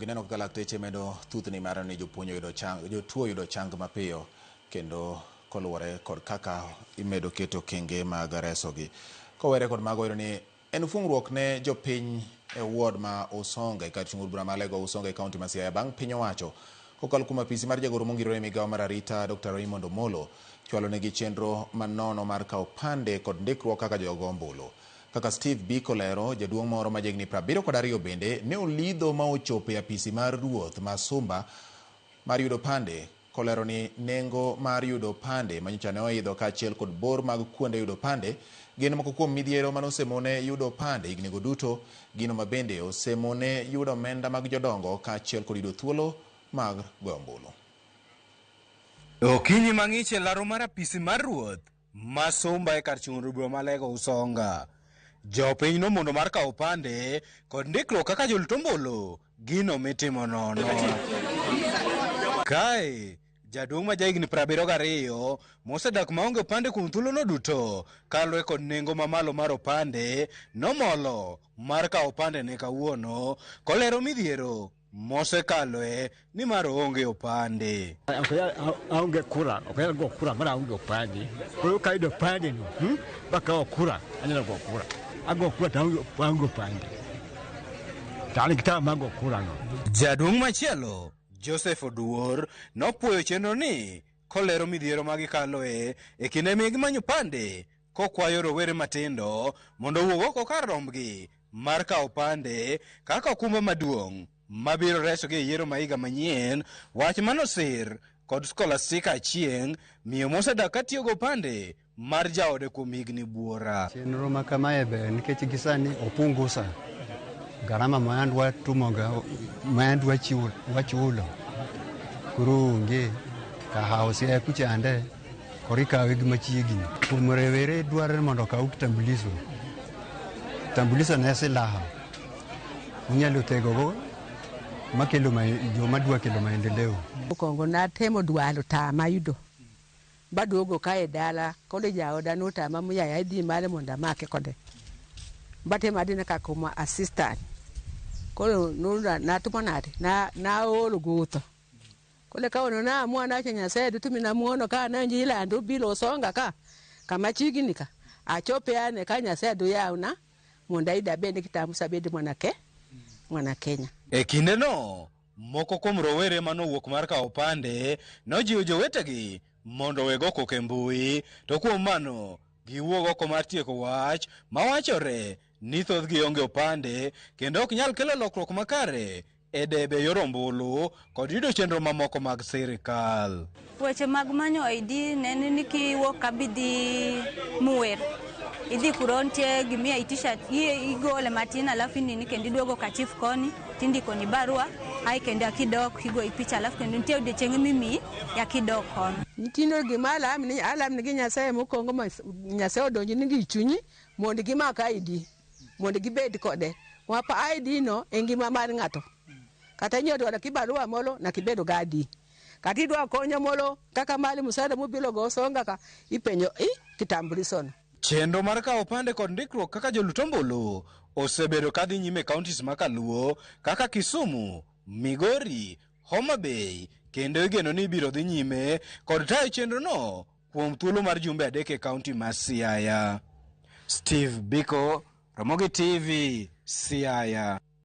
gineno kaka lakteche medo thuthni mar ni jotuo yudo chang mapiyo kendo koluwore kod kaka imedo keto kenge mag resogi. Kowere kod mago ni en fungruok ne jopiny e ward ma Usonga kar chung bura malego Usonga kaunti ma Siaya bang' piny owacho kokalo kuom apisi mar jagoro mongirore migawo mar arita Dr. Raymond Omolo chwalo negi chenro manono mar kawo pande kod ndikruok kaka jogo ombulu. Kaka Steve Biko lero, jaduong' moro ma jegni 72 bende ne olidho ma ochopo e apisi mar ruoth ma Sumba mar yudo pande, kolero ni nengo mar yudo pande manyocha ne oidho kaachiel kod bor mag kuonde yudo pande gin moko kuom midhiero manosemone yudo pande hignigo duto, gino ma bende osemone yudo omenda mag jodongo kaachiel kod yudo thuolo mag goyo ombulu. Okinyi mang'ich e laro mar apisi mar ruoth ma Sumba e kar chung bura malego Usonga. Jopiny no mondo mar kawo pande kod ndikruok kaka jolut ombulu gino mitimo nono. Kae jaduong' ma jahigni 72 mosedak maonge opande kuom thuolono duto kaluwore kod nengo mamalo mar opande nomolo mar kawo opande ne kawuono kolero midhiero mosekaloe ni mar onge opande. Aonge kura, ok go kura mar aonge opande. Koro ka yudo opande no, baka okura, anyalo go kura. Ago kura aonge opande. Tani kitama mago kura no. Jaduong' machielo Joseph Oduor nopuoyo chenro ni kolero midhiero magikaloe e kinde migi manyo pande kokwayo rowere matindo mondo owuog oko kar rombgi mar kawo pande kaka okumba maduong' mabiro resogi e yiero mahiga manyien, wach manosir kod Scholastica Achieng' miyo mosedak katiyogo pande mar jaode kuom higni buora. Chenro ma kamae ber nikech gisani opungusa garama mayandwa tumoga mayandwa wachulo kurunge kahausi ya kuchande korika wigi machiegni kuom rewere dwarore mondo kaw kitambuliso ne silaha unyalo tegogo makelo joma dwa kelo maendeleo. Kongo na temo dwalo tama yudo baduogo kae dala kole jaoda no tama muya ya dhi male monda make kode bate madina ka kuma assistant kole no na tumonade na olo guto kole kawono na mwana chenya sedu tumina muono ka na njila ndo bilo Usonga ka kama chigini ka achope ane kanya sedu yauna monda ida bende kitambusa bende mwana Kenya. E kinde no moko kuom rowere manowuok mar kawo pande nojiwo jowetegi mondo wego koke mbui, to kuom mano giwuok oko mar tieko wach mawachore ni thothgi onge opande kendo ok nyal kelo lokruok makare e debe yor ombulu kod yudo chenro mamoko mag sirikal. Weche mag manyo ID neni ni kiwuok kabidhi Muwer idhi kurontie gimia itisha igole matin alafu nini kendi duogo ka chief koni tindiko ni barua ai kenda kidok higo ipicha alafu kendi nitie odiochienge mimi ya kidok kon nitino gimala alam ni Nyasaye mokongo Nyasaye odonjo ni gichunyi mondo gimaka ID mondo gibed kode wapa ID no engima mar ng'ato kata nyodo wala kibarua molo na kibedo gadi kati dwa konyo molo kaka mali musada mubilo go Usonga ka ipenyo kitambuliso no. Chenro mar kawo opande kod ndikruok kaka jolut ombulu osebedo kadhi nyime kauntis ma Kaluo kaka Kisumu, Migori, Homa Bay kendo igeno ni ibiro dhi nyime kod tayo chenro no kuom thuolo mar jumbe 3 e kaunti ma Siaya. Steve Biko, Ramogi TV, Siaya.